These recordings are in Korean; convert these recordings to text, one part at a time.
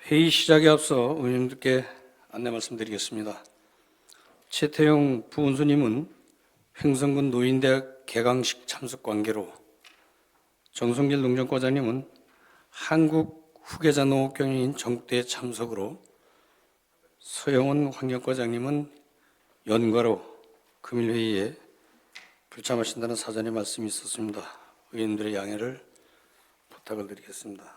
회의 시작에 앞서 의원님들께 안내 말씀드리겠습니다. 최태용 부원수님은 횡성군 노인대학 개강식 참석 관계로, 정성길 농정과장님은 한국 후계자 농업경영인 전국대회 참석으로, 서영원 환경과장님은 연가로 금일회의에 불참하신다는 사전의 말씀이 있었습니다. 의원님들의 양해를 부탁을 드리겠습니다.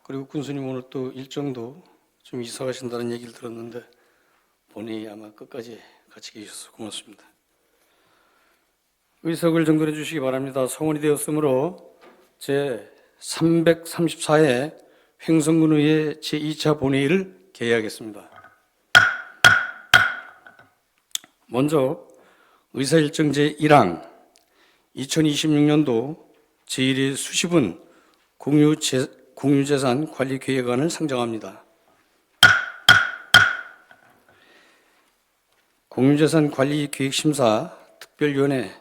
그리고 군수님 오늘 또 일정도 좀 이사 가신다는 얘기를 들었는데 본인이 아마 끝까지 같이 계셔서 고맙습니다. 의석을 정돈해 주시기 바랍니다. 성원이 되었으므로 제 334회 횡성군의회 제2차 본회의를 개회하겠습니다. 먼저 의사일정 제1항 2026년도 제1회 수십은 공유재산 관리계획안을 상정합니다. 공유재산관리계획심사 특별위원회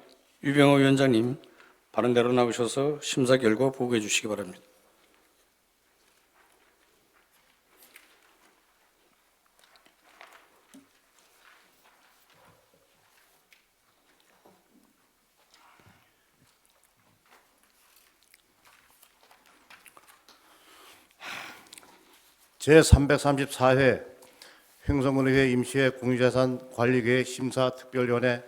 유병호 위원장님 바른대로 나오셔서 심사 결과 보고해 주시기 바랍니다. 제334회 횡성군의회 임시회 공유재산관리계획 심사특별위원회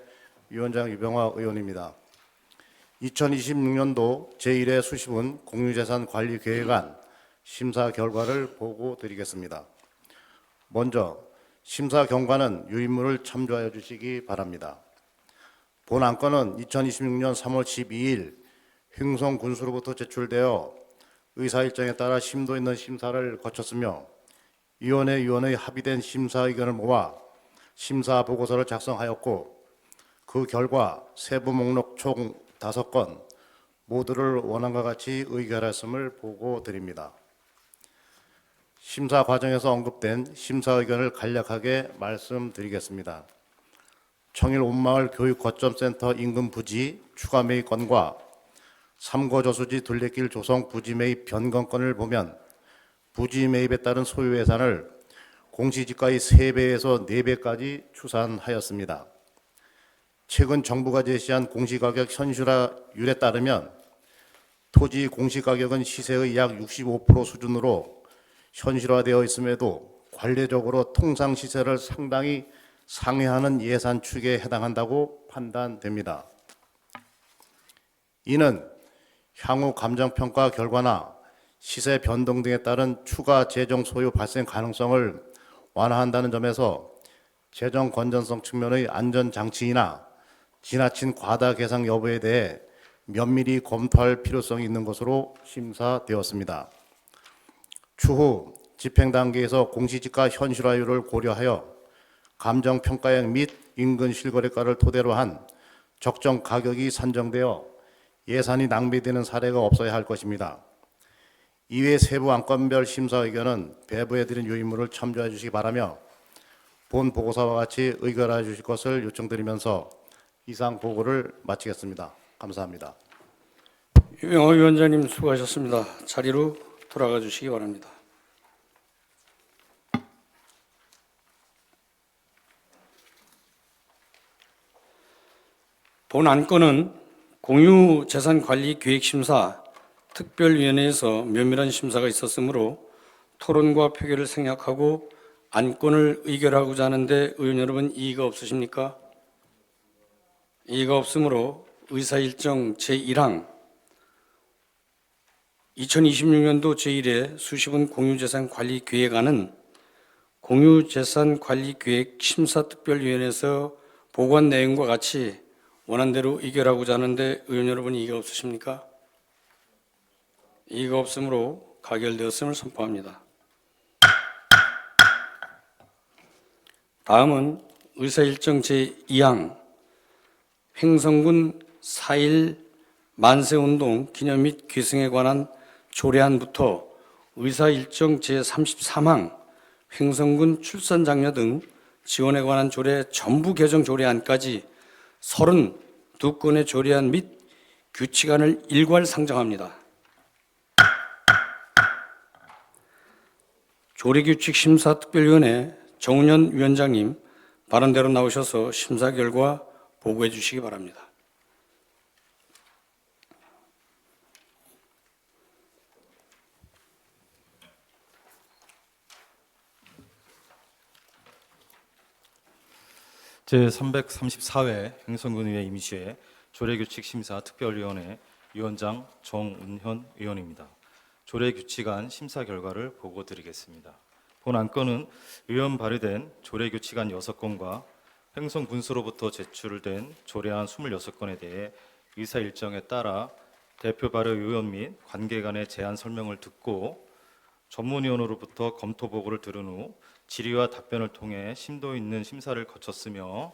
위원장 유병화 의원입니다. 2026년도 제1회 수시분 공유재산관리계획안 심사 결과를 보고 드리겠습니다. 먼저 심사 경과는 유인물을 참조하여 주시기 바랍니다. 본 안건은 2026년 3월 12일 횡성군수로부터 제출되어 의사일정에 따라 심도 있는 심사를 거쳤으며 위원회 합의된 심사 의견을 모아 심사 보고서를 작성하였고, 그 결과 세부 목록 총 5건 모두를 원안과 같이 의결했음을 보고 드립니다. 심사 과정에서 언급된 심사 의견을 간략하게 말씀드리겠습니다. 청일 온마을 교육거점센터 인근 부지 추가 매입 건과 삼거저수지 둘레길 조성 부지 매입 변경건을 보면 부지 매입에 따른 소유 예산을 공시지가의 3배에서 4배까지 추산하였습니다. 최근 정부가 제시한 공시가격 현실화율에 따르면 토지 공시가격은 시세의 약 65% 수준으로 현실화되어 있음에도 관례적으로 통상 시세를 상당히 상회하는 예산 축에 해당한다고 판단됩니다. 이는 향후 감정평가 결과나 시세 변동 등에 따른 추가 재정 소요 발생 가능성을 완화한다는 점에서 재정 건전성 측면의 안전장치이나 지나친 과다 계상 여부에 대해 면밀히 검토할 필요성이 있는 것으로 심사되었습니다. 추후 집행 단계에서 공시지가 현실화율을 고려하여 감정평가액 및 인근 실거래가를 토대로 한 적정 가격이 산정되어 예산이 낭비되는 사례가 없어야 할 것입니다. 이외 세부 안건별 심사 의견은 배부해드린 유인물을 참조해 주시기 바라며 본 보고서와 같이 의결해 주실 것을 요청드리면서 이상 보고를 마치겠습니다. 감사합니다. 유병호 위원장님 수고하셨습니다. 자리로 돌아가 주시기 바랍니다. 본 안건은 공유재산관리계획심사 특별위원회에서 면밀한 심사가 있었으므로 토론과 표결을 생략하고 안건을 의결하고자 하는데 의원 여러분 이의가 없으십니까? 이의가 없으므로 의사일정 제1항 2026년도 제1회 수시분 공유재산관리계획안은 공유재산관리계획 심사특별위원회에서 보고한 내용과 같이 원안대로 의결하고자 하는데 의원 여러분 이의가 없으십니까? 이의가 없으므로 가결되었음을 선포합니다. 다음은 의사일정 제2항 횡성군 4.1 만세운동 기념 및 계승에 관한 조례안부터 의사일정 제33항 횡성군 출산장려 등 지원에 관한 조례 전부 개정 조례안까지 32건의 조례안 및 규칙안을 일괄 상정합니다. 조례규칙심사특별위원회 정운현 위원장님 발언대로 나오셔서 심사 결과 보고해 주시기 바랍니다. 제334회 행성군의회 임시회 조례규칙심사특별위원회 위원장 정운현 의원입니다. 조례규칙안 심사 결과를 보고드리겠습니다. 본 안건은 의원 발의된 조례규칙안 6건과 행성군수로부터 제출된 조례안 26건에 대해 의사 일정에 따라 대표 발의 의원 및 관계간의 제안 설명을 듣고 전문위원으로부터 검토 보고를 들은 후 질의와 답변을 통해 심도 있는 심사를 거쳤으며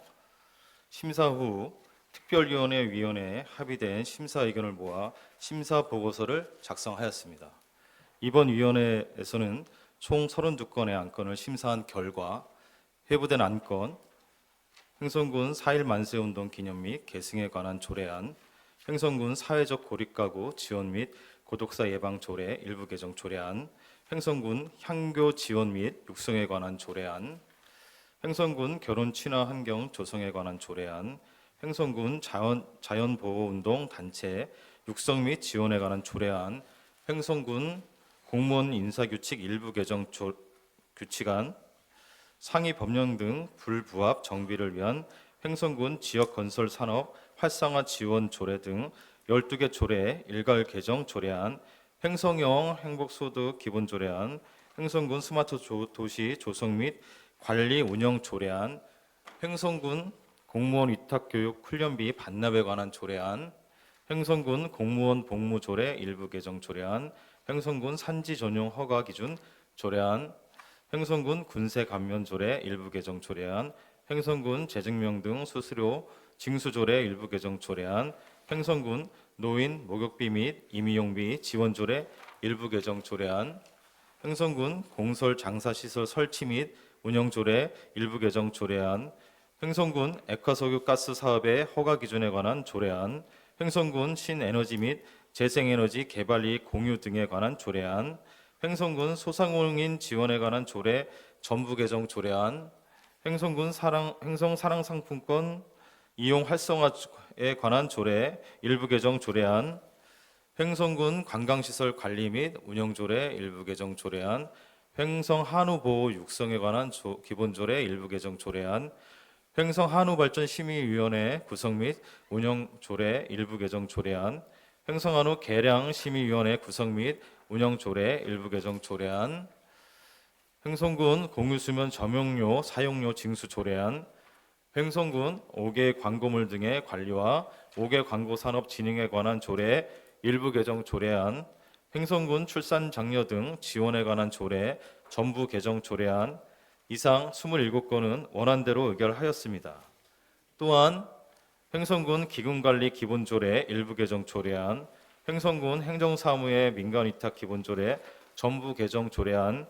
심사 후 특별위원회 위원회에 합의된 심사 의견을 모아 심사 보고서를 작성하였습니다. 이번 위원회에서는 총 32건의 안건을 심사한 결과 회부된 안건, 행성군 4.1 만세운동 기념 및 계승에 관한 조례안, 행성군 사회적 고립가구 지원 및 고독사 예방 조례 일부 개정 조례안, 행성군 향교 지원 및 육성에 관한 조례안, 행성군 결혼 친화 환경 조성에 관한 조례안, 행성군 자연보호운동 단체 육성 및 지원에 관한 조례안, 행성군 공무원 인사규칙 일부 개정 규칙안, 상위 법령 등 불부합 정비를 위한 행성군 지역건설 산업 활성화 지원 조례 등 12개 조례 일괄 개정 조례안, 행성형 행복소득 기본조례안, 행성군 스마트 도시 조성 및 관리 운영 조례안, 행성군 공무원 위탁교육 훈련비 반납에 관한 조례안, 행성군 공무원 복무조례 일부 개정 조례안, 행성군 산지 전용 허가 기준 조례안, 행성군 군세 감면 조례 일부 개정 조례안, 행성군 재증명 등 수수료 징수 조례 일부 개정 조례안, 행성군 노인 목욕비 및 임의용비 지원 조례 일부 개정 조례안, 행성군 공설 장사시설 설치 및 운영 조례 일부 개정 조례안, 행성군 액화석유 가스 사업의 허가 기준에 관한 조례안, 행성군 신에너지 및 재생에너지 개발 이익 공유 등에 관한 조례안, 행성군 소상공인 지원에 관한 조례 전부 개정 조례안, 행성군 행성 사랑 상품권 이용 활성화에 관한 조례 일부 개정 조례안, 행성군 관광시설 관리 및 운영 조례 일부 개정 조례안, 행성 한우 보호 육성에 관한 기본 조례 일부 개정 조례안, 행성 한우 발전 심의위원회 구성 및 운영 조례 일부 개정 조례안, 행성 한우 계량 심의위원회 구성 및 운영 조례 일부 개정 조례안, 행성군 공유수면 점용료 사용료 징수 조례안, 행성군 5개 광고물 등의 관리와 5개 광고 산업 진흥에 관한 조례 일부 개정 조례안, 행성군 출산 장려 등 지원에 관한 조례 전부 개정 조례안, 이상 27건은 원안대로 의결하였습니다. 또한 행성군 기금관리 기본조례 일부 개정 조례안, 행성군 행정사무의 민간위탁 기본조례 전부 개정 조례안,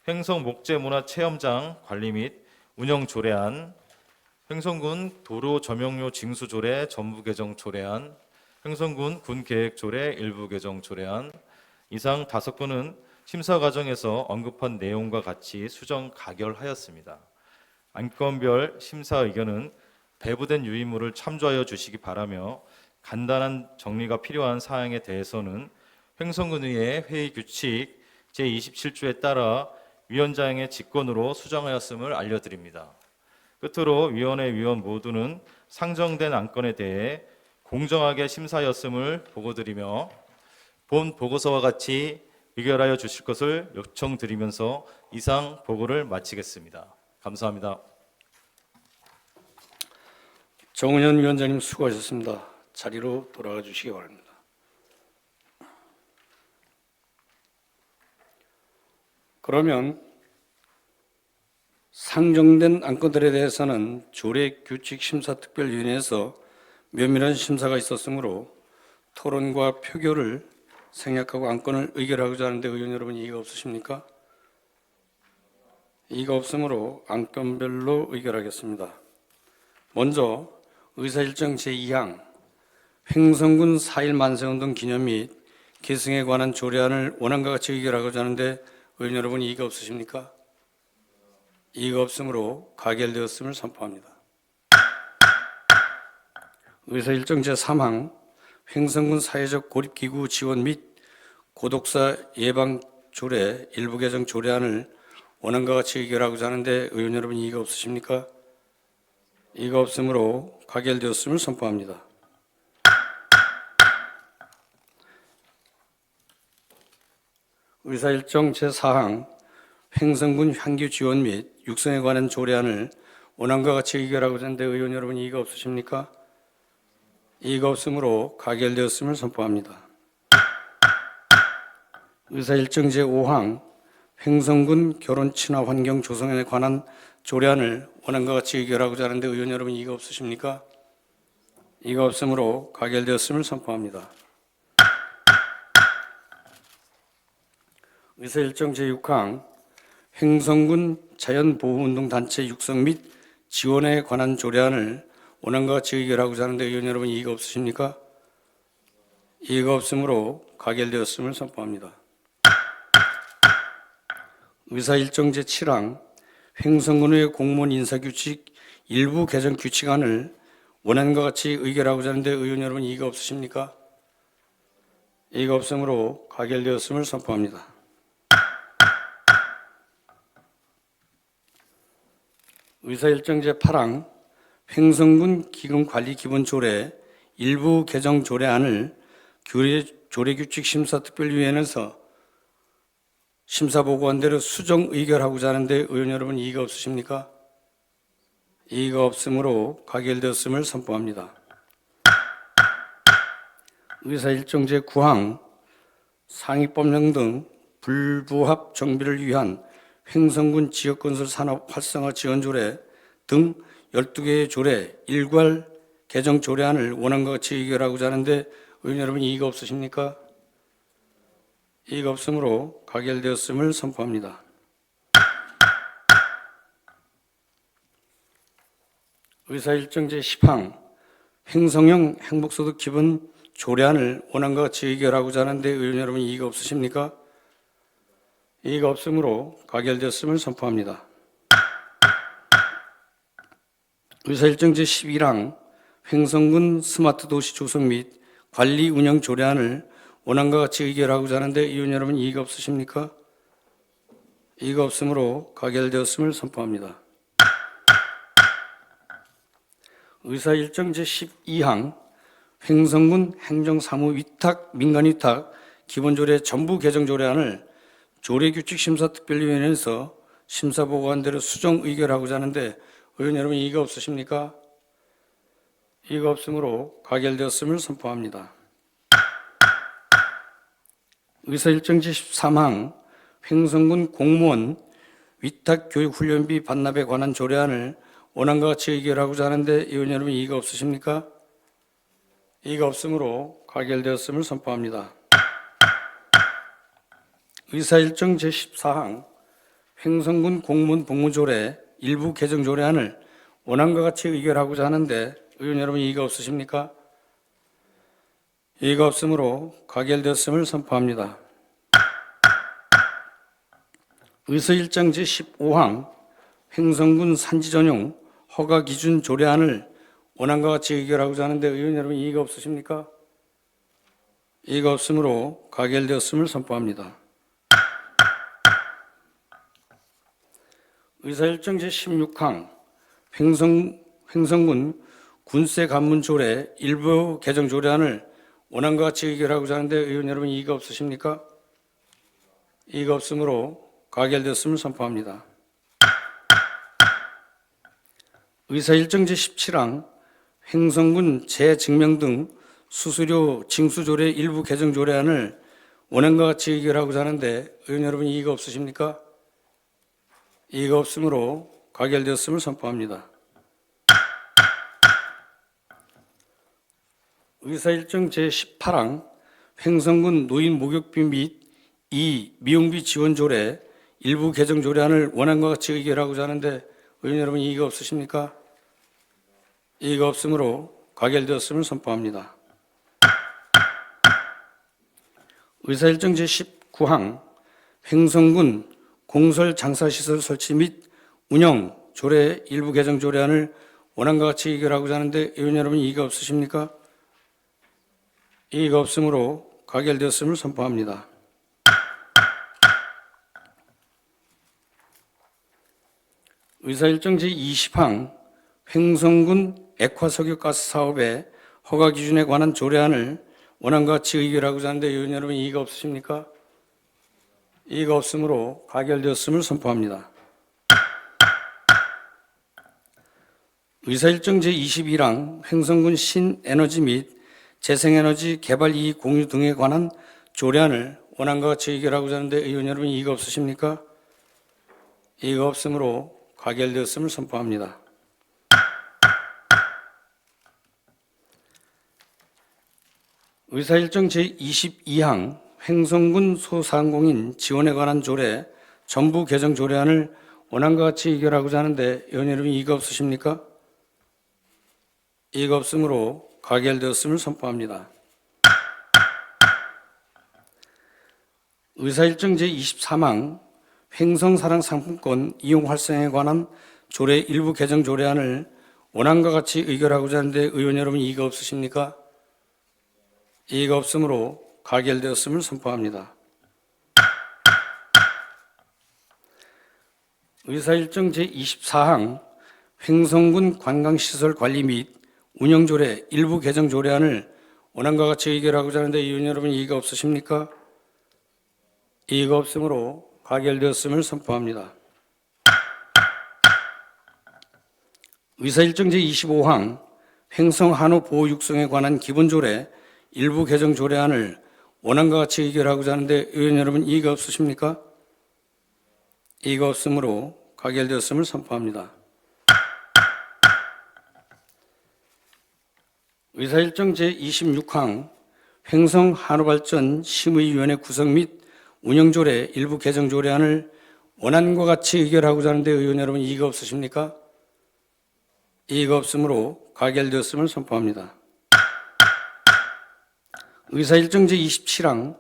행성 목재문화체험장 관리 및 운영 조례안, 행성군 도로 점용료 징수 조례 전부 개정 조례안, 행성군 군계획 조례 일부 개정 조례안, 이상 5건은 심사 과정에서 언급한 내용과 같이 수정 가결하였습니다. 안건별 심사 의견은 배부된 유의물을 참조하여 주시기 바라며 간단한 정리가 필요한 사항에 대해서는 행성군의회 회의 규칙 제27조에 따라 위원장의 직권으로 수정하였음을 알려드립니다. 끝으로 위원회 위원 모두는 상정된 안건에 대해 공정하게 심사하였음을 보고드리며 본 보고서와 같이 의결하여 주실 것을 요청드리면서 이상 보고를 마치겠습니다. 감사합니다. 정운현 위원장님 수고하셨습니다. 자리로 돌아가 주시기 바랍니다. 그러면 상정된 안건들에 대해서는 조례규칙심사특별위원회에서 면밀한 심사가 있었으므로 토론과 표결을 생략하고 안건을 의결하고자 하는데 의원 여러분 이의가 없으십니까? 이의가 없으므로 안건별로 의결하겠습니다. 먼저 의사일정 제2항 횡성군 4.1 만세운동 기념 및 계승에 관한 조례안을 원안과 같이 의결하고자 하는데 의원 여러분 이의가 없으십니까? 이의가 없으므로 가결되었음을 선포합니다. 의사 일정 제3항 횡성군 사회적 고립기구 지원 및 고독사 예방 조례 일부 개정 조례안을 원안과 같이 의결하고자 하는데 의원 여러분 이의가 없으십니까? 이의가 없으므로 가결되었음을 선포합니다. 의사 일정 제4항 횡성군 향교 지원 및 육성에 관한 조례안을 원안과 같이 의결하고자 하는데 의원 여러분 이의가 없으십니까? 이의가 없으므로 가결되었음을 선포합니다. 의사 일정 제5항 횡성군 결혼 친화 환경 조성에 관한 조례안을 원안과 같이 의결하고자 하는데 의원 여러분 이의가 없으십니까? 이의가 없으므로 가결되었음을 선포합니다. 의사 일정 제6항 횡성군 자연보호운동단체 육성 및 지원에 관한 조례안을 원안과 같이 의결하고자 하는데 의원 여러분 이의가 없으십니까? 이의가 없으므로 가결되었음을 선포합니다. 의사 일정 제7항 횡성군의 공무원 인사규칙 일부 개정 규칙안을 원안과 같이 의결하고자 하는데 의원 여러분 이의가 없으십니까? 이의가 없으므로 가결되었음을 선포합니다. 의사 일정 제8항 횡성군 기금관리기본조례 일부 개정 조례안을 조례규칙 심사특별위원회에서 심사보고한대로 수정 의결하고자 하는데 의원 여러분 이의가 없으십니까? 이의가 없으므로 가결되었음을 선포합니다. 의사 일정 제9항 상위법령 등 불부합 정비를 위한 횡성군 지역건설 산업 활성화 지원 조례 등 12개의 조례 일괄 개정 조례안을 원안과 같이 의결하고자 하는데 의원 여러분 이의가 없으십니까? 이의가 없으므로 가결되었음을 선포합니다. 의사 일정 제10항 횡성형 행복소득 기본 조례안을 원안과 같이 의결하고자 하는데 의원 여러분 이의가 없으십니까? 이의가 없으므로 가결되었음을 선포합니다. 의사 일정 제11항 횡성군 스마트 도시 조성 및 관리 운영 조례안을 원안과 같이 의결하고자 하는데 의원 여러분 이의가 없으십니까? 이의가 없으므로 가결되었음을 선포합니다. 의사 일정 제12항 횡성군 행정사무 위탁 민간위탁 기본조례 전부 개정 조례안을 조례규칙 심사특별위원회에서 심사보고한 대로 수정 의결하고자 하는데 의원 여러분 이의가 없으십니까? 이의가 없으므로 가결되었음을 선포합니다. 의사 일정 제13항 횡성군 공무원 위탁교육훈련비 반납에 관한 조례안을 원안과 같이 의결하고자 하는데 의원 여러분 이의가 없으십니까? 이의가 없으므로 가결되었음을 선포합니다. 의사 일정 제14항 횡성군 공무원 복무조례 일부 개정 조례안을 원안과 같이 의결하고자 하는데 의원 여러분 이의가 없으십니까? 이의가 없으므로 가결되었음을 선포합니다. 의사 일정 제15항 횡성군 산지 전용 허가 기준 조례안을 원안과 같이 의결하고자 하는데 의원 여러분 이의가 없으십니까? 이의가 없으므로 가결되었음을 선포합니다. 의사 일정 제16항 횡성군 군세 관문 조례 일부 개정 조례안을 원안과 같이 의결하고자 하는데 의원 여러분 이의가 없으십니까? 이의가 없으므로 가결되었음을 선포합니다. 의사 일정 제17항 횡성군 재증명 등 수수료 징수조례 일부 개정 조례안을 원안과 같이 의결하고자 하는데 의원 여러분 이의가 없으십니까? 이의가 없으므로 가결되었음을 선포합니다. 의사 일정 제18항 횡성군 노인 목욕비 및 미용비 지원 조례 일부 개정 조례안을 원안과 같이 의결하고자 하는데 의원 여러분 이의가 없으십니까? 이의가 없으므로 가결되었음을 선포합니다. 의사일정 제19항 횡성군 공설 장사시설 설치 및 운영 조례 일부 개정 조례안을 원안과 같이 의결하고자 하는데 의원 여러분 이의가 없으십니까? 이의가 없으므로 가결되었음을 선포합니다. 의사일정 제20항 횡성군 액화석유가스 사업의 허가 기준에 관한 조례안을 원안과 같이 의결하고자 하는데 의원 여러분 이의가 없으십니까? 이의가 없으므로 가결되었음을 선포합니다. 의사일정 제21항 횡성군 신에너지 및 재생에너지 개발 이익 공유 등에 관한 조례안을 원안과 같이 의결하고자 하는데 의원 여러분 이의가 없으십니까? 이의가 없으므로 가결되었음을 선포합니다. 의사일정 제22항 횡성군 소상공인 지원에 관한 조례 전부 개정 조례안을 원안과 같이 의결하고자 하는데 의원 여러분 이의가 없으십니까? 이의가 없으므로 가결되었음을 선포합니다. 의사일정 제23항 횡성사랑 상품권 이용 활성에 관한 조례 일부 개정 조례안을 원안과 같이 의결하고자 하는데 의원 여러분 이의가 없으십니까? 이의가 없으므로 가결되었음을 선포합니다. 의사일정 제24항 횡성군 관광시설 관리 및 운영조례 일부 개정 조례안을 원안과 같이 의결하고자 하는데 의원 여러분 이의가 없으십니까? 이의가 없으므로 가결되었음을 선포합니다. 의사일정 제25항 횡성 한우 보호 육성에 관한 기본조례 일부 개정 조례안을 원안과 같이 의결하고자 하는데 의원 여러분 이의가 없으십니까? 이의가 없으므로 가결되었음을 선포합니다. 의사일정 제26항 횡성 한우발전 심의위원회 구성 및 운영조례 일부 개정 조례안을 원안과 같이 의결하고자 하는데 의원 여러분 이의가 없으십니까? 이의가 없으므로 가결되었음을 선포합니다. 의사일정 제27항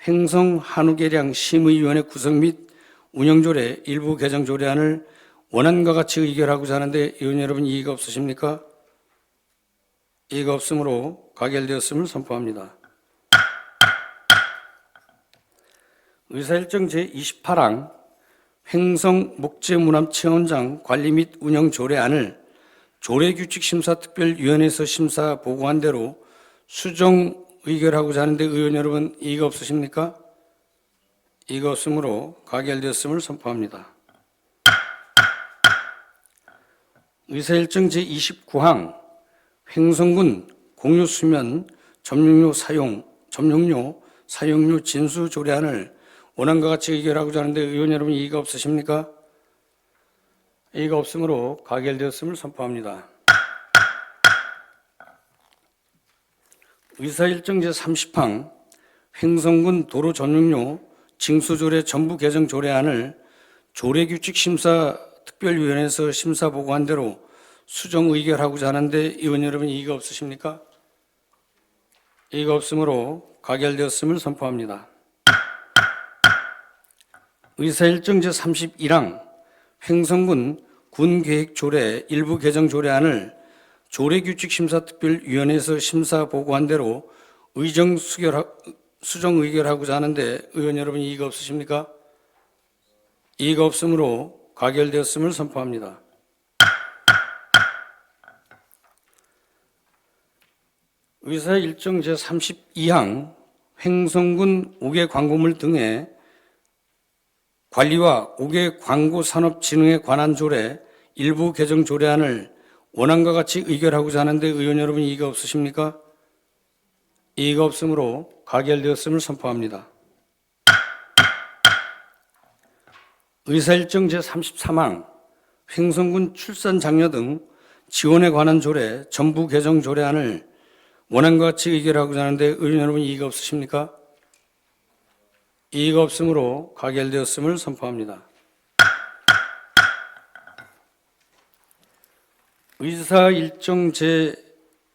횡성 한우계량 심의위원회 구성 및 운영조례 일부 개정 조례안을 원안과 같이 의결하고자 하는데 의원 여러분 이의가 없으십니까? 이의가 없으므로 가결되었음을 선포합니다. 의사일정 제28항 횡성 목재문암체험장 관리 및 운영 조례안을 조례규칙심사특별위원회에서 심사 보고한 대로 수정 의결하고자 하는데 의원 여러분 이의가 없으십니까? 이의가 없으므로 가결되었음을 선포합니다. 의사일정 제29항 횡성군 공유수면 점용료 사용료 진수 조례안을 원안과 같이 의결하고자 하는데 의원 여러분 이의가 없으십니까? 이의가 없으므로 가결되었음을 선포합니다. 의사일정 제30항 횡성군 도로 전용료 징수조례 전부 개정 조례안을 조례규칙심사특별위원회에서 심사 보고한 대로 수정 의결하고자 하는데 의원 여러분 이의가 없으십니까? 이의가 없으므로 가결되었음을 선포합니다. 의사일정 제31항 횡성군 군계획조례 일부 개정 조례안을 조례규칙심사특별위원회에서 심사 보고한 대로 수정 의결하고자 하는데 의원 여러분 이의가 없으십니까? 이의가 없으므로 가결되었음을 선포합니다. 의사일정 제32항 횡성군 옥외 광고물 등의 관리와 옥외 광고 산업진흥에 관한 조례 일부 개정 조례안을 원안과 같이 의결하고자 하는데 의원 여러분 이의가 없으십니까? 이의가 없으므로 가결되었음을 선포합니다. 의사일정 제33항 횡성군 출산 장려 등 지원에 관한 조례 전부 개정 조례안을 원안과 같이 의결하고자 하는데 의원 여러분 이의가 없으십니까? 이의가 없으므로 가결되었음을 선포합니다.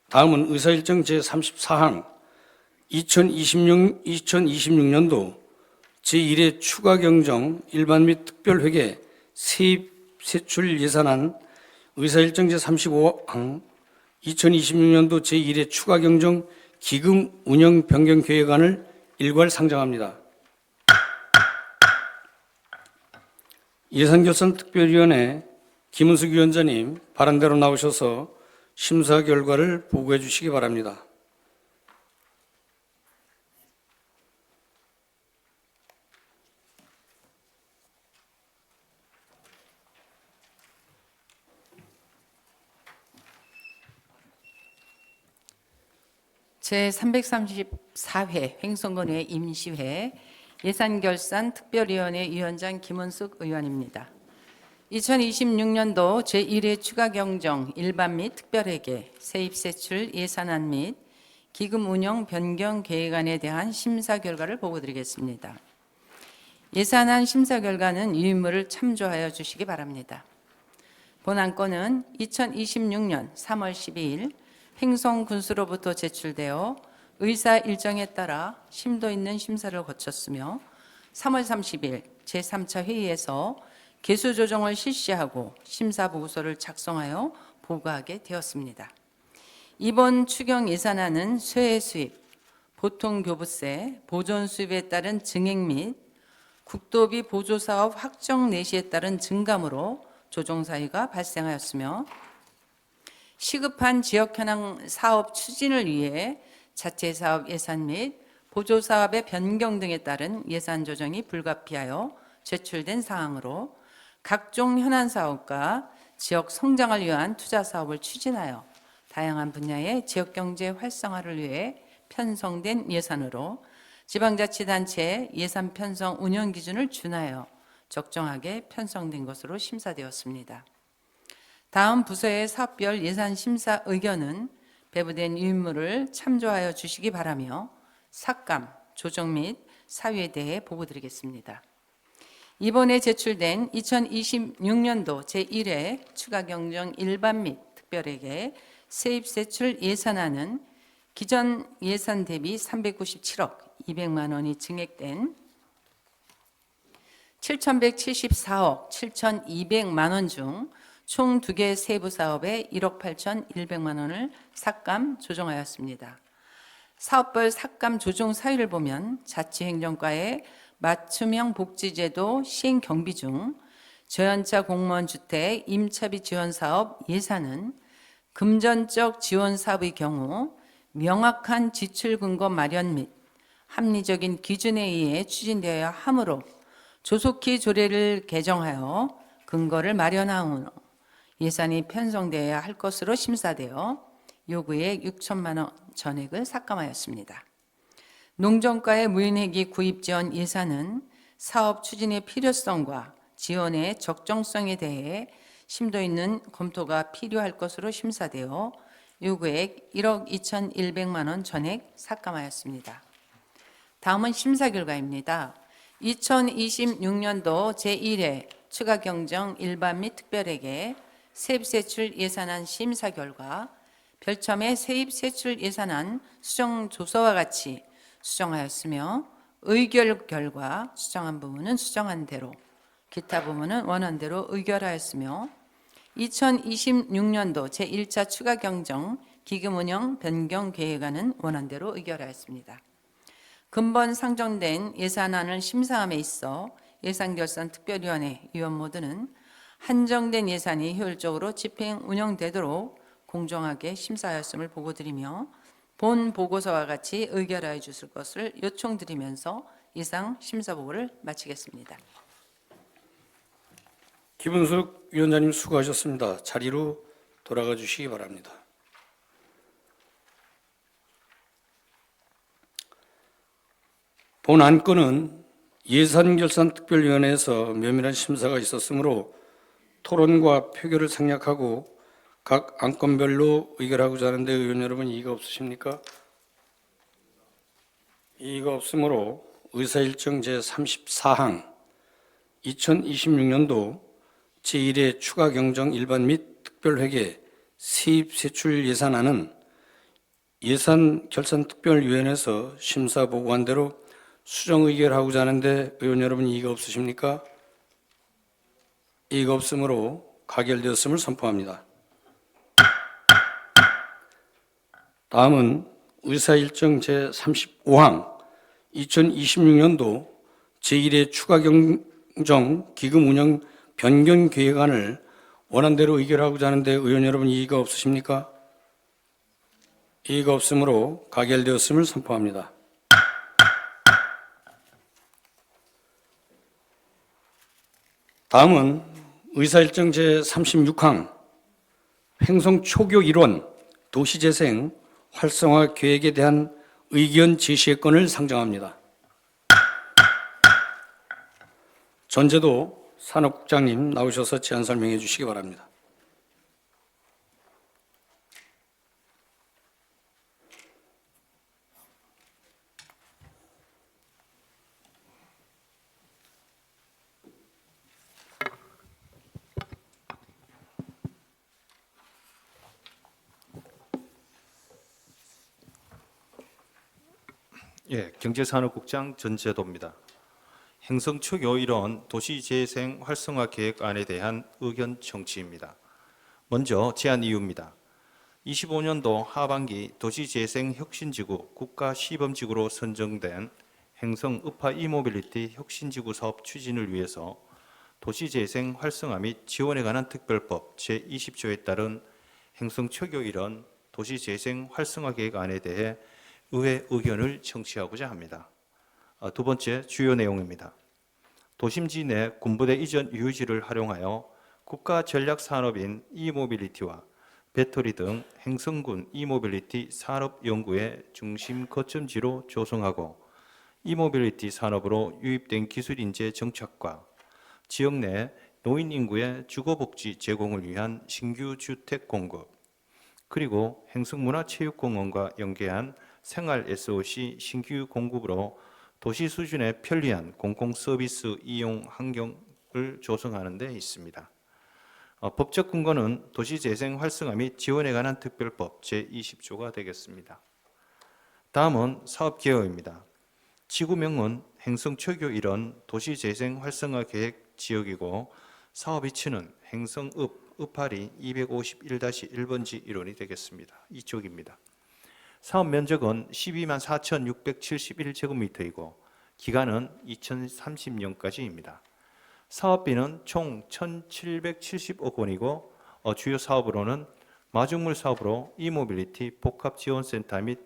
다음은 의사일정 제34항 2026년도 제1회 추가경정 일반 및 특별회계 세입 세출 예산안 의사일정 제35항 2026년도 제1회 추가경정 기금 운영 변경 계획안을 일괄 상정합니다. 예산결산특별위원회 김은숙 위원장님 발언대로 나오셔서 심사 결과를 보고해 주시기 바랍니다. 제334회 횡성군의 임시회 예산결산특별위원회 위원장 김은숙 의원입니다. 2026년도 제1회 추가경정 일반 및 특별회계 세입세출 예산안 및 기금운용 변경 계획안에 대한 심사 결과를 보고드리겠습니다. 예산안 심사 결과는 유인물을 참조하여 주시기 바랍니다. 본 안건은 2026년 3월 12일 횡성군수로부터 제출되어 의사 일정에 따라 심도 있는 심사를 거쳤으며 3월 30일 제3차 회의에서 개수 조정을 실시하고 심사 보고서를 작성하여 보고하게 되었습니다. 이번 추경 예산안은 쇠해 수입, 보통 교부세, 보존 수입에 따른 증액 및 국도비 보조사업 확정 내시에 따른 증감으로 조정 사유가 발생하였으며 시급한 지역 현황 사업 추진을 위해 자체 사업 예산 및 보조 사업의 변경 등에 따른 예산 조정이 불가피하여 제출된 사항으로 각종 현안 사업과 지역 성장을 위한 투자 사업을 추진하여 다양한 분야의 지역 경제 활성화를 위해 편성된 예산으로 지방자치단체 예산 편성 운영 기준을 준하여 적정하게 편성된 것으로 심사되었습니다. 다음 부서의 사업별 예산 심사 의견은 배부된 유인물을 참조하여 주시기 바라며 삭감, 조정 및 사유에 대해 보고드리겠습니다. 이번에 제출된 2026년도 제1회 추가경정 일반 및 특별회계 세입세출 예산안은 기존 예산 대비 397억 200만 원이 증액된 7,174억 7,200만 원 중 총 2개 세부 사업에 1억 8,100만 원을 삭감 조정하였습니다. 사업별 삭감 조정 사유를 보면 자치행정과의 맞춤형 복지제도 시행 경비 중 저연차 공무원 주택 임차비 지원 사업 예산은 금전적 지원 사업의 경우 명확한 지출 근거 마련 및 합리적인 기준에 의해 추진되어야 하므로 조속히 조례를 개정하여 근거를 마련한 후 예산이 편성되어야 할 것으로 심사되어 요구액 6천만 원 전액을 삭감하였습니다. 농정과의 무인회기 구입 지원 예산은 사업 추진의 필요성과 지원의 적정성에 대해 심도 있는 검토가 필요할 것으로 심사되어 요구액 1억 2,100만 원 전액 삭감하였습니다. 다음은 심사 결과입니다. 2026년도 제1회 추가경정 일반 및 특별회계 세입세출 예산안 심사 결과 별첨의 세입세출 예산안 수정 조서와 같이 수정하였으며 의결 결과 수정한 부분은 수정한 대로 기타 부분은 원안대로 의결하였으며 2026년도 제1차 추가경정 기금운영 변경 계획안은 원안대로 의결하였습니다. 근본 상정된 예산안을 심사함에 있어 예산결산특별위원회 위원 모두는 한정된 예산이 효율적으로 집행 운영되도록 공정하게 심사하였음을 보고드리며 본 보고서와 같이 의결하여 주실 것을 요청드리면서 이상 심사 보고를 마치겠습니다. 김은숙 위원장님 수고하셨습니다. 자리로 돌아가 주시기 바랍니다. 본 안건은 예산결산특별위원회에서 면밀한 심사가 있었으므로 토론과 표결을 생략하고 각 안건별로 의결하고자 하는데 의원 여러분 이의가 없으십니까? 이의가 없으므로 의사일정 제34항 2026년도 제1회 추가경정 일반 및 특별회계 세입세출 예산안은 예산결산특별위원회에서 심사 보고한 대로 수정 의결하고자 하는데 의원 여러분 이의가 없으십니까? 이의가 없으므로 가결되었음을 선포합니다. 다음은 의사일정 제35항 2026년도 제1회 추가 경정 기금 운영 변경 계획안을 원안대로 의결하고자 하는데 의원 여러분 이의가 없으십니까? 이의가 없으므로 가결되었음을 선포합니다. 다음은 의사일정 제36항 횡성 초교 일원 도시재생 활성화 계획에 대한 의견 제시의 건을 상정합니다. 전제도 산업국장님 나오셔서 제안 설명해 주시기 바랍니다. 예, 경제산업국장 전재도입니다. 행성초교 일원 도시재생 활성화 계획안에 대한 의견 청취입니다. 먼저 제안 이유입니다. 25년도 하반기 도시재생 혁신지구 국가시범지구로 선정된 행성 읍하 이모빌리티 혁신지구 사업 추진을 위해서 도시재생 활성화 및 지원에 관한 특별법 제20조에 따른 행성초교 일원 도시재생 활성화 계획안에 대해 의회 의견을 청취하고자 합니다. 두 번째 주요 내용입니다. 도심지 내 군부대 이전 유지를 활용하여 국가 전략 산업인 이모빌리티와 배터리 등 행성군 이모빌리티 산업 연구의 중심 거점지로 조성하고 이모빌리티 산업으로 유입된 기술 인재 정착과 지역 내 노인 인구의 주거복지 제공을 위한 신규 주택 공급, 그리고 행성문화체육공원과 연계한 생활 SOC 신규 공급으로 도시 수준의 편리한 공공 서비스 이용 환경을 조성하는 데 있습니다. 법적 근거는 도시재생 활성화 및 지원에 관한 특별법 제20조가 되겠습니다. 다음은 사업 개요입니다. 지구명은 행성초교 일원 도시재생 활성화 계획 지역이고 사업 위치는 행성읍 읍하리 251-1번지 일원이 되겠습니다. 이쪽입니다. 사업 면적은 12만 4,671제곱미터이고 기간은 2030년까지입니다. 사업비는 총 1,770억 원이고 주요 사업으로는 마중물 사업으로 이모빌리티 복합지원센터 및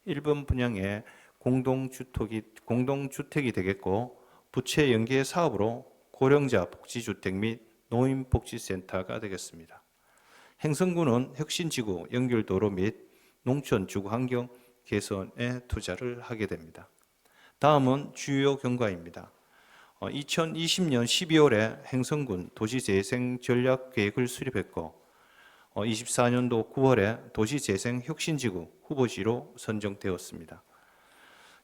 1번 분양의 공동주택이 되겠고 부채 연계 사업으로 고령자 복지주택 및 노인복지센터가 되겠습니다. 행성군은 혁신지구 연결도로 및 농촌 주거 환경 개선에 투자를 하게 됩니다. 다음은 주요 경과입니다. 2020년 12월에 행성군 도시재생 전략계획을 수립했고 24년도 9월에 도시재생 혁신지구 후보지로 선정되었습니다.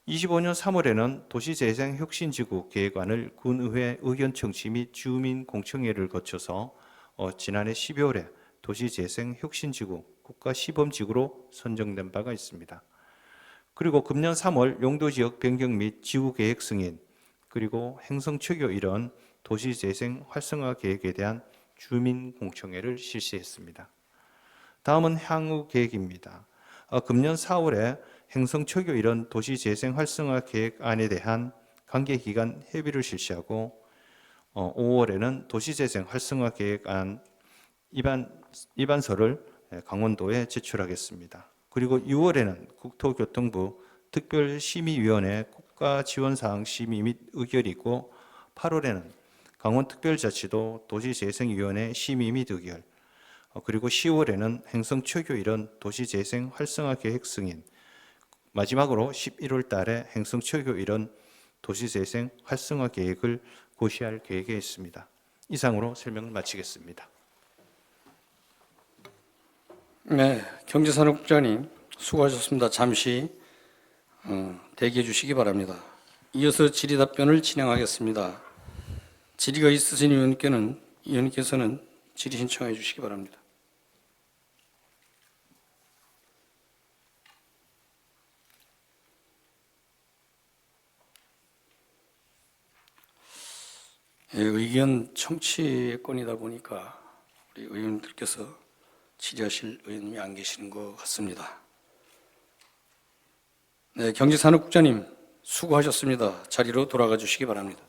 25년 3월에는 도시재생 혁신지구 계획안을 군의회 의견 청취 및 주민 공청회를 거쳐서 지난해 12월에 도시재생 혁신지구 국가시범지구로 선정된 바가 있습니다. 그리고 금년 3월 용도지역 변경 및 지구계획 승인, 그리고 행성초교 일원 도시재생 활성화 계획에 대한 주민 공청회를 실시했습니다. 다음은 향후 계획입니다. 금년 4월에 행성초교 일원 도시재생 활성화 계획안에 대한 관계기관 협의를 실시하고 5월에는 도시재생 활성화 계획안 입안서를 강원도에 제출하겠습니다. 그리고 6월에는 국토교통부 특별심의위원회 국가지원사항 심의 및 의결이 있고 8월에는 강원특별자치도 도시재생위원회 심의 및 의결, 그리고 10월에는 행성초교 일원 도시재생 활성화 계획 승인, 마지막으로 11월 달에 행성초교 일원 도시재생 활성화 계획을 고시할 계획에 있습니다. 이상으로 설명을 마치겠습니다. 네, 경제산업국장님 수고하셨습니다. 잠시 대기해 주시기 바랍니다. 이어서 질의답변을 진행하겠습니다. 질의가 있으신 의원님께서는 질의 신청해 주시기 바랍니다. 예, 의견 청취권이다 보니까 우리 의원님들께서 질의하실 의원님이 안 계시는 것 같습니다. 네, 경제산업국장님 수고하셨습니다. 자리로 돌아가 주시기 바랍니다.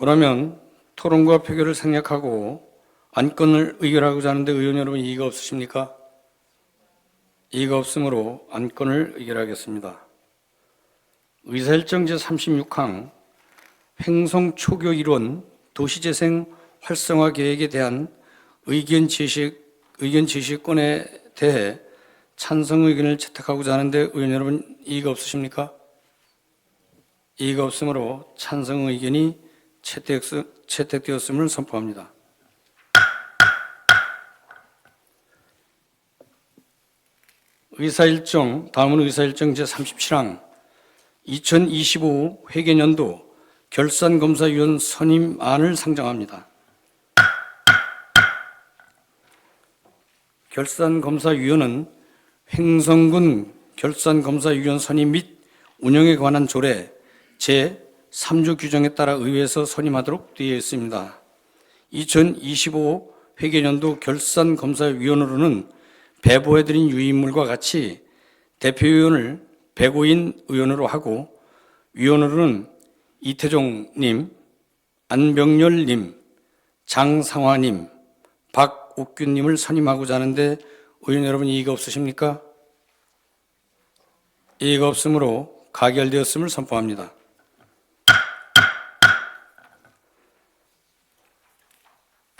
그러면 토론과 표결을 생략하고 안건을 의결하고자 하는데 의원 여러분 이의가 없으십니까? 이의가 없으므로 안건을 의결하겠습니다. 의사일정 제36항 횡성 초교 일원 도시재생 활성화 계획에 대한 의견 제시권에 대해 찬성 의견을 채택하고자 하는데 의원 여러분 이의가 없으십니까? 이의가 없으므로 찬성 의견이 채택되었음을 선포합니다. 다음은 의사일정 제37항 2025 회계년도 결산검사위원 선임안을 상정합니다. 결산검사위원은 횡성군 결산검사위원 선임 및 운영에 관한 조례 제3조 규정에 따라 의회에서 선임하도록 되어 있습니다. 2025 회계년도 결산검사위원으로는 배보해드린 유인물과 같이 대표위원을 백오인 의원으로 하고 위원으로는 이태종님, 안병열님, 장상화님, 박옥균님을 선임하고자 하는데 의원 여러분 이의가 없으십니까? 이의가 없으므로 가결되었음을 선포합니다.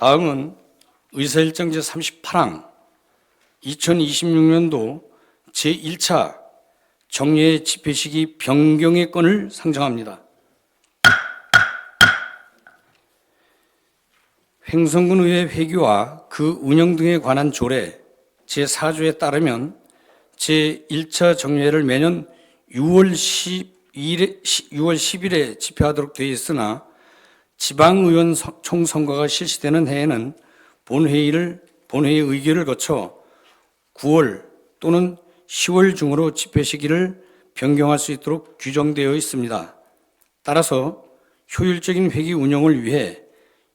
다음은 의사일정 제38항 2026년도 제1차 정례 집회시기 변경의 건을 상정합니다. 횡성군 의회 회기와 그 운영 등에 관한 조례 제4조에 따르면 제1차 정례를 매년 6월 10일에 집회하도록 되어 있으나 지방의원 총선거가 실시되는 해에는 본회의 의결을 거쳐 9월 또는 10월 중으로 집회 시기를 변경할 수 있도록 규정되어 있습니다. 따라서 효율적인 회기 운영을 위해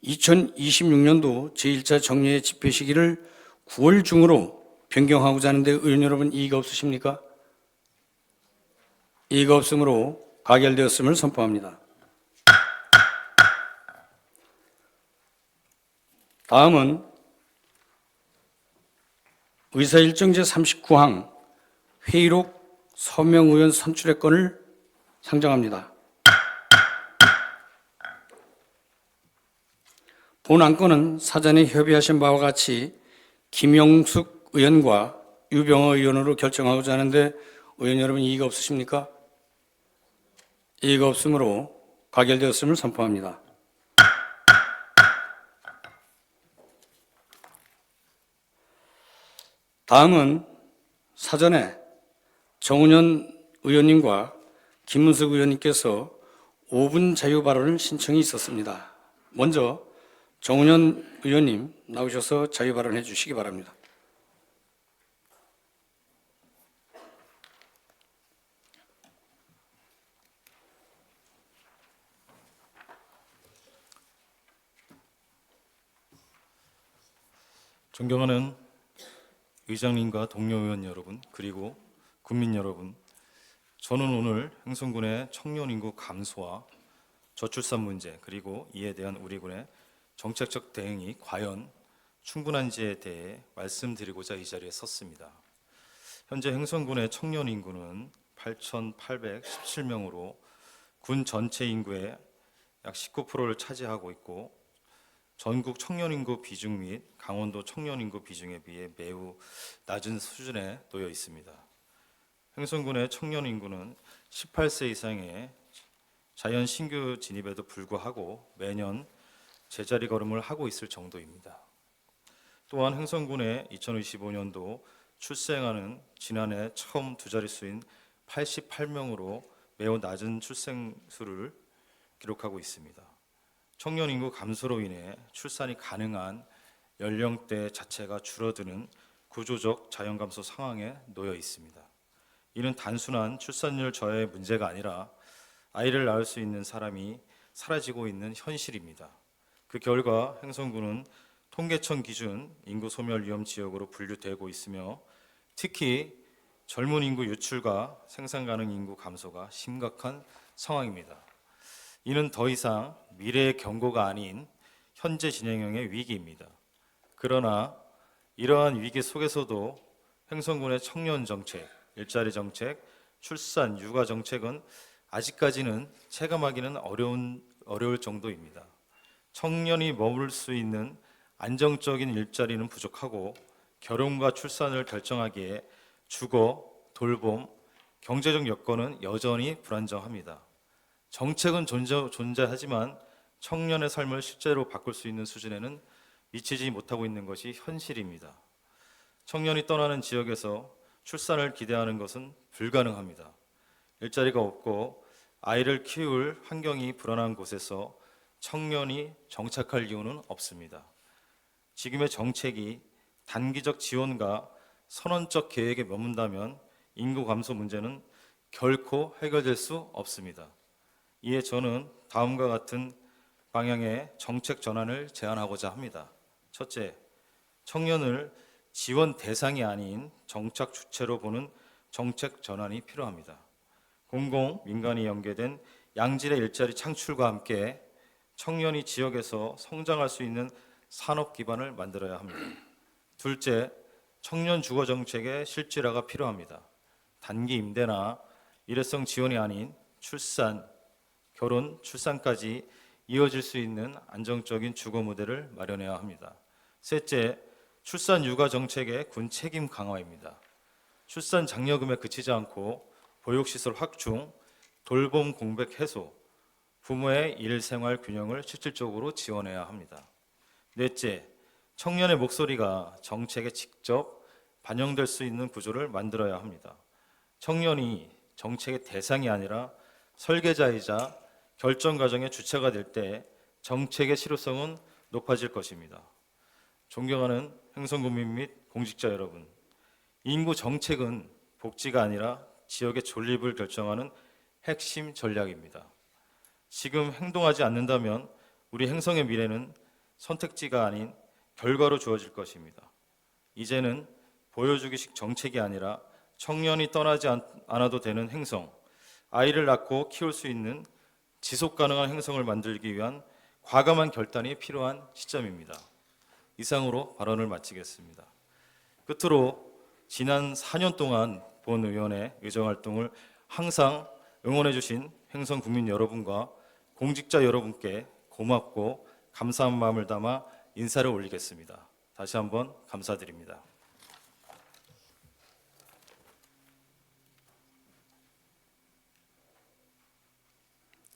2026년도 제1차 정례 집회 시기를 9월 중으로 변경하고자 하는데 의원 여러분 이의가 없으십니까? 이의가 없으므로 가결되었음을 선포합니다. 다음은 의사일정 제39항 회의록 서명의원 선출의 건을 상정합니다. 본 안건은 사전에 협의하신 바와 같이 김영숙 의원과 유병호 의원으로 결정하고자 하는데 의원 여러분 이의가 없으십니까? 이의가 없으므로 가결되었음을 선포합니다. 다음은 사전에 정운현 의원님과 김문석 의원님께서 5분 자유 발언을 신청이 있었습니다. 먼저 정운현 의원님 나오셔서 자유 발언해 주시기 바랍니다. 존경하는 의장님과 동료 의원 여러분, 그리고 국민 여러분, 저는 오늘 횡성군의 청년 인구 감소와 저출산 문제, 그리고 이에 대한 우리 군의 정책적 대응이 과연 충분한지에 대해 말씀드리고자 이 자리에 섰습니다. 현재 횡성군의 청년 인구는 8,817명으로 군 전체 인구의 약 19%를 차지하고 있고 전국 청년 인구 비중 및 강원도 청년 인구 비중에 비해 매우 낮은 수준에 놓여 있습니다. 횡성군의 청년 인구는 18세 이상의 자연 신규 진입에도 불구하고 매년 제자리 걸음을 하고 있을 정도입니다. 또한 횡성군의 2025년도 출생아는 지난해 처음 두 자릿수인 88명으로 매우 낮은 출생수를 기록하고 있습니다. 청년 인구 감소로 인해 출산이 가능한 연령대 자체가 줄어드는 구조적 자연 감소 상황에 놓여 있습니다. 이는 단순한 출산율 저하의 문제가 아니라 아이를 낳을 수 있는 사람이 사라지고 있는 현실입니다. 그 결과 행성군은 통계청 기준 인구 소멸 위험 지역으로 분류되고 있으며 특히 젊은 인구 유출과 생산 가능 인구 감소가 심각한 상황입니다. 이는 더 이상 미래의 경고가 아닌 현재 진행형의 위기입니다. 그러나 이러한 위기 속에서도 행성군의 청년 정책, 일자리 정책, 출산, 육아 정책은 아직까지는 체감하기는 어려울 정도입니다. 청년이 머물 수 있는 안정적인 일자리는 부족하고 결혼과 출산을 결정하기에 주거, 돌봄, 경제적 여건은 여전히 불안정합니다. 정책은 존재하지만 청년의 삶을 실제로 바꿀 수 있는 수준에는 미치지 못하고 있는 것이 현실입니다. 청년이 떠나는 지역에서 출산을 기대하는 것은 불가능합니다. 일자리가 없고 아이를 키울 환경이 불안한 곳에서 청년이 정착할 이유는 없습니다. 지금의 정책이 단기적 지원과 선언적 계획에 머문다면 인구 감소 문제는 결코 해결될 수 없습니다. 이에 저는 다음과 같은 방향의 정책 전환을 제안하고자 합니다. 첫째, 청년을 지원 대상이 아닌 정착 주체로 보는 정책 전환이 필요합니다. 공공, 민간이 연계된 양질의 일자리 창출과 함께 청년이 지역에서 성장할 수 있는 산업 기반을 만들어야 합니다. 둘째, 청년 주거 정책의 실질화가 필요합니다. 단기 임대나 일회성 지원이 아닌 출산, 결혼, 출산까지 이어질 수 있는 안정적인 주거 모델을 마련해야 합니다. 셋째, 출산 육아 정책의 군 책임 강화입니다. 출산 장려금에 그치지 않고 보육시설 확충, 돌봄 공백 해소, 부모의 일생활 균형을 실질적으로 지원해야 합니다. 넷째, 청년의 목소리가 정책에 직접 반영될 수 있는 구조를 만들어야 합니다. 청년이 정책의 대상이 아니라 설계자이자 결정 과정의 주체가 될 때 정책의 실효성은 높아질 것입니다. 존경하는 행성군민 및 공직자 여러분, 인구 정책은 복지가 아니라 지역의 존립을 결정하는 핵심 전략입니다. 지금 행동하지 않는다면 우리 행성의 미래는 선택지가 아닌 결과로 주어질 것입니다. 이제는 보여주기식 정책이 아니라 청년이 떠나지 않아도 되는 행성, 아이를 낳고 키울 수 있는 지속 가능한 행성을 만들기 위한 과감한 결단이 필요한 시점입니다. 이상으로 발언을 마치겠습니다. 끝으로 지난 4년 동안 본 의원의 의정활동을 항상 응원해 주신 행성 국민 여러분과 공직자 여러분께 고맙고 감사한 마음을 담아 인사를 올리겠습니다. 다시 한번 감사드립니다.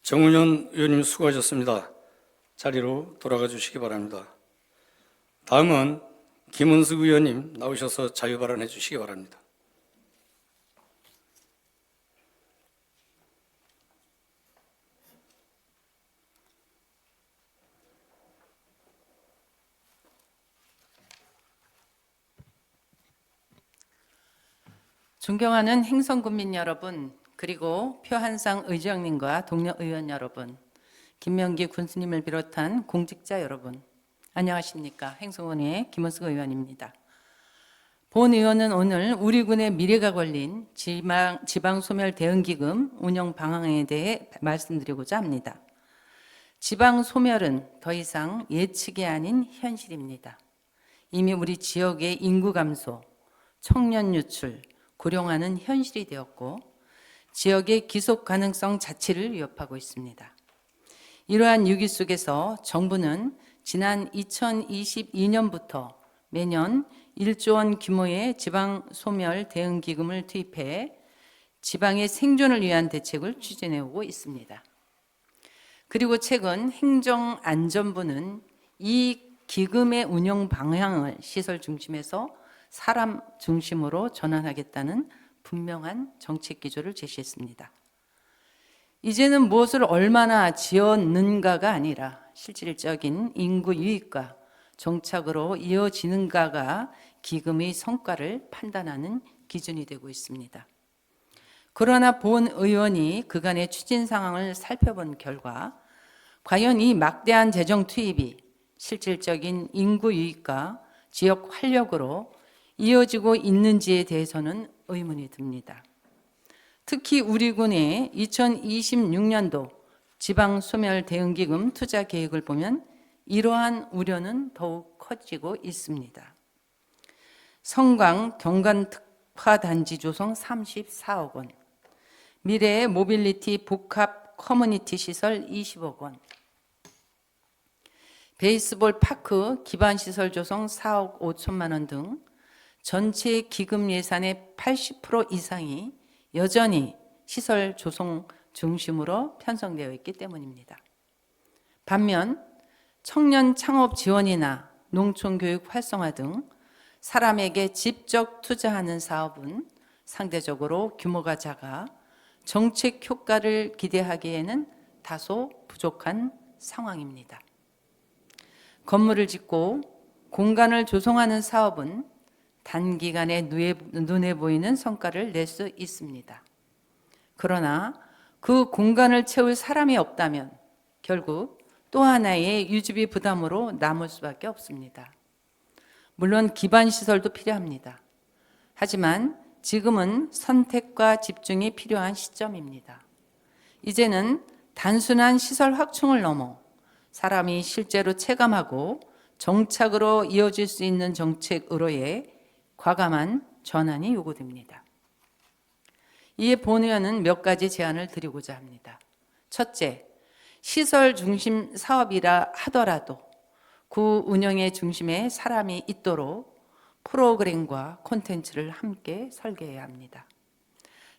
정운현 의원님 수고하셨습니다. 자리로 돌아가 주시기 바랍니다. 다음은 김은숙 의원님 나오셔서 자유발언해 주시기 바랍니다. 존경하는 행성군민 여러분, 그리고 표한상 의장님과 동료 의원 여러분, 김명기 군수님을 비롯한 공직자 여러분, 안녕하십니까? 행성군의 김은숙 의원입니다. 본 의원은 오늘 우리 군의 미래가 걸린 지방소멸 대응기금 운영 방향에 대해 말씀드리고자 합니다. 지방소멸은 더 이상 예측이 아닌 현실입니다. 이미 우리 지역의 인구 감소, 청년 유출, 고령화는 현실이 되었고 지역의 기속 가능성 자체를 위협하고 있습니다. 이러한 위기 속에서 정부는 지난 2022년부터 매년 1조 원 규모의 지방소멸 대응기금을 투입해 지방의 생존을 위한 대책을 추진해오고 있습니다. 그리고 최근 행정안전부는 이 기금의 운영 방향을 시설 중심에서 사람 중심으로 전환하겠다는 분명한 정책 기조를 제시했습니다. 이제는 무엇을 얼마나 지었는가가 아니라 실질적인 인구 유입과 정착으로 이어지는가가 기금의 성과를 판단하는 기준이 되고 있습니다. 그러나 본 의원이 그간의 추진 상황을 살펴본 결과 과연 이 막대한 재정 투입이 실질적인 인구 유입과 지역 활력으로 이어지고 있는지에 대해서는 의문이 듭니다. 특히 우리 군의 2026년도 지방소멸대응기금 투자 계획을 보면 이러한 우려는 더욱 커지고 있습니다. 성광 경관특화단지 조성 34억 원, 미래의 모빌리티 복합 커뮤니티 시설 20억 원, 베이스볼 파크 기반시설 조성 4억 5천만 원 등 전체 기금 예산의 80% 이상이 여전히 시설 조성 중심으로 편성되어 있기 때문입니다. 반면 청년 창업 지원이나 농촌 교육 활성화 등 사람에게 직접 투자하는 사업은 상대적으로 규모가 작아 정책 효과를 기대하기에는 다소 부족한 상황입니다. 건물을 짓고 공간을 조성하는 사업은 단기간에 눈에 보이는 성과를 낼 수 있습니다. 그러나 그 공간을 채울 사람이 없다면 결국 또 하나의 유지비 부담으로 남을 수밖에 없습니다. 물론 기반시설도 필요합니다. 하지만 지금은 선택과 집중이 필요한 시점입니다. 이제는 단순한 시설 확충을 넘어 사람이 실제로 체감하고 정착으로 이어질 수 있는 정책으로의 과감한 전환이 요구됩니다. 이에 본 의원은 몇 가지 제안을 드리고자 합니다. 첫째, 시설 중심 사업이라 하더라도 그 운영의 중심에 사람이 있도록 프로그램과 콘텐츠를 함께 설계해야 합니다.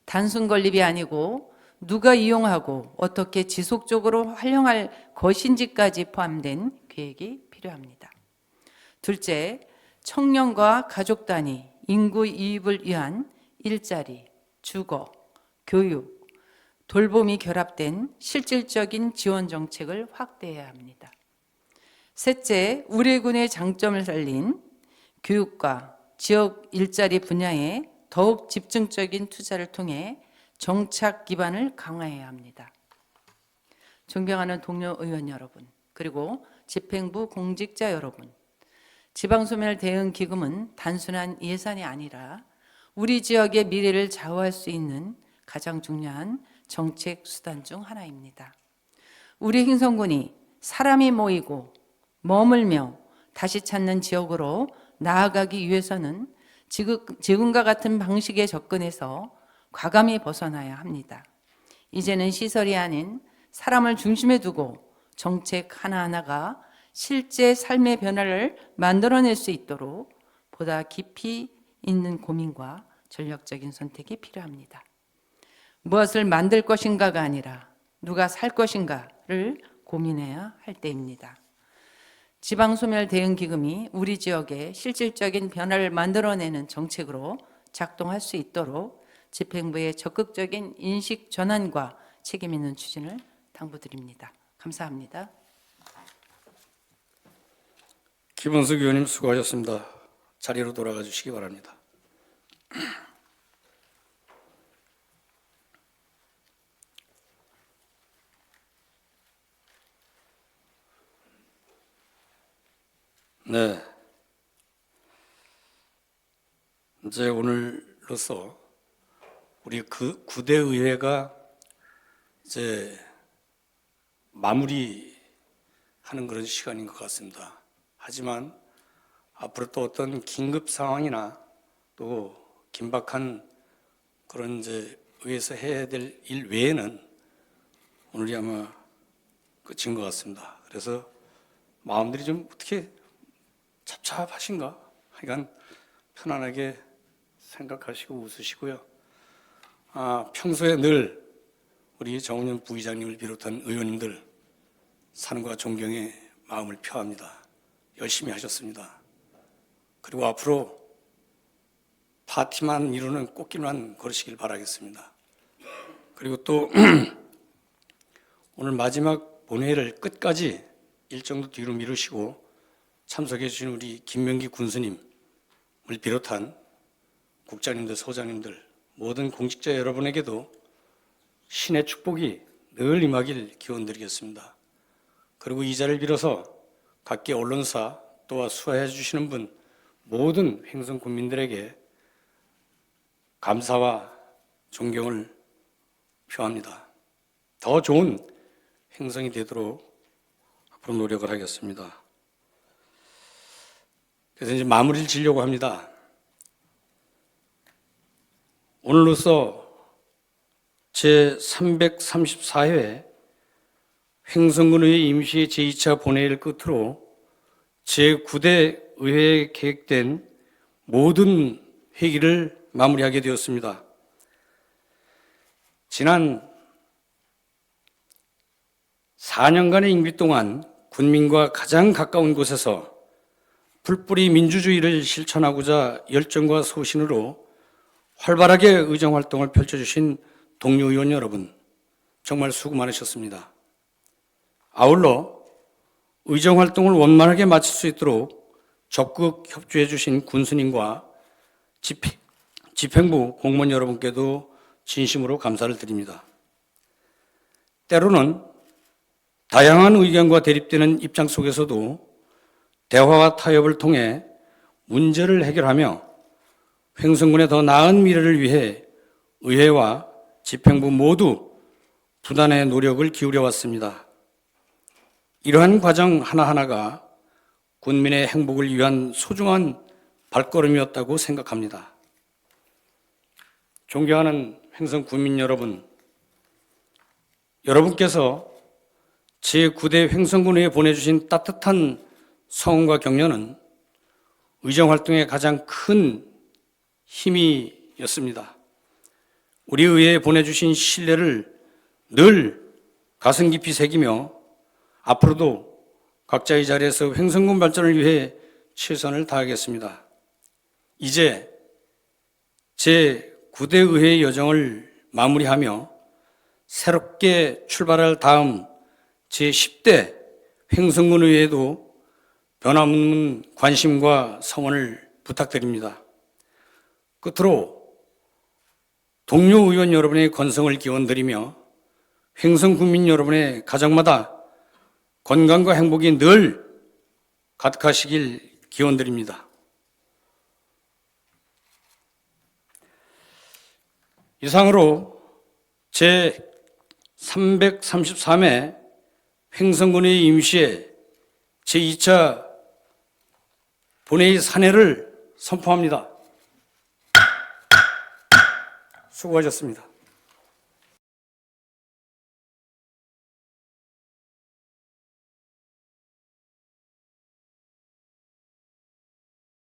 단순 건립이 아니고 누가 이용하고 어떻게 지속적으로 활용할 것인지까지 포함된 계획이 필요합니다. 둘째, 청년과 가족 단위 인구 이입을 위한 일자리, 주거, 교육, 돌봄이 결합된 실질적인 지원 정책을 확대해야 합니다. 셋째, 우리 군의 장점을 살린 교육과 지역 일자리 분야에 더욱 집중적인 투자를 통해 정착 기반을 강화해야 합니다. 존경하는 동료 의원 여러분, 그리고 집행부 공직자 여러분, 지방소멸 대응 기금은 단순한 예산이 아니라 우리 지역의 미래를 좌우할 수 있는 가장 중요한 정책 수단 중 하나입니다. 우리 행성군이 사람이 모이고 머물며 다시 찾는 지역으로 나아가기 위해서는 지금과 같은 방식의 접근에서 과감히 벗어나야 합니다. 이제는 시설이 아닌 사람을 중심에 두고 정책 하나하나가 실제 삶의 변화를 만들어낼 수 있도록 보다 깊이 있는 고민과 전략적인 선택이 필요합니다. 무엇을 만들 것인가가 아니라 누가 살 것인가를 고민해야 할 때입니다. 지방소멸 대응기금이 우리 지역에 실질적인 변화를 만들어내는 정책으로 작동할 수 있도록 집행부의 적극적인 인식 전환과 책임 있는 추진을 당부드립니다. 감사합니다. 김원석 의원님 수고하셨습니다. 자리로 돌아가 주시기 바랍니다. 네. 이제 오늘로서 우리 그 구대의회가 이제 마무리하는 그런 시간인 것 같습니다. 하지만 앞으로 또 어떤 긴급 상황이나 또 긴박한 그런 이제 의회에서 해야 될 일 외에는 오늘이 아마 끝인 것 같습니다. 그래서 마음들이 좀 어떻게 잡잡하신가? 하여간 편안하게 생각하시고 웃으시고요. 평소에 늘 우리 정운현 부의장님을 비롯한 의원님들 사랑과 존경의 마음을 표합니다. 열심히 하셨습니다. 그리고 앞으로 파티만 이루는 꽃길만 걸으시길 바라겠습니다. 그리고 또 오늘 마지막 본회의를 끝까지 일정도 뒤로 미루시고 참석해 주신 우리 김명기 군수님을 비롯한 국장님들, 소장님들, 모든 공직자 여러분에게도 신의 축복이 늘 임하길 기원드리겠습니다. 그리고 이 자리를 빌어서 각계 언론사 또한 수하해 주시는 분 모든 횡성 국민들에게 감사와 존경을 표합니다. 더 좋은 횡성이 되도록 앞으로 노력을 하겠습니다. 그래서 이제 마무리를 지려고 합니다. 오늘로써 제334회 횡성군의회 임시 제2차 본회의를 끝으로 제9대 의회에 계획된 모든 회기를 마무리하게 되었습니다. 지난 4년간의 임기 동안 군민과 가장 가까운 곳에서 풀뿌리 민주주의를 실천하고자 열정과 소신으로 활발하게 의정활동을 펼쳐주신 동료 의원 여러분, 정말 수고 많으셨습니다. 아울러 의정활동을 원만하게 마칠 수 있도록 적극 협조해 주신 군수님과 집행부 공무원 여러분께도 진심으로 감사를 드립니다. 때로는 다양한 의견과 대립되는 입장 속에서도 대화와 타협을 통해 문제를 해결하며 횡성군의 더 나은 미래를 위해 의회와 집행부 모두 부단의 노력을 기울여 왔습니다. 이러한 과정 하나하나가 군민의 행복을 위한 소중한 발걸음이었다고 생각합니다. 존경하는 횡성 군민 여러분, 여러분께서 제9대 횡성군의회에 보내주신 따뜻한 성원과 격려는 의정활동의 가장 큰 힘이었습니다. 우리 의회에 보내주신 신뢰를 늘 가슴 깊이 새기며 앞으로도 각자의 자리에서 횡성군 발전을 위해 최선을 다하겠습니다. 이제 제9대 의회의 여정을 마무리하며 새롭게 출발할 다음 제10대 횡성군 의회에도 변함없는 관심과 성원을 부탁드립니다. 끝으로 동료 의원 여러분의 건성을 기원드리며 횡성 국민 여러분의 가정마다 건강과 행복이 늘 가득하시길 기원드립니다. 이상으로 제333회 횡성군의 임시회 제2차 본회의 산회를 선포합니다. 수고하셨습니다.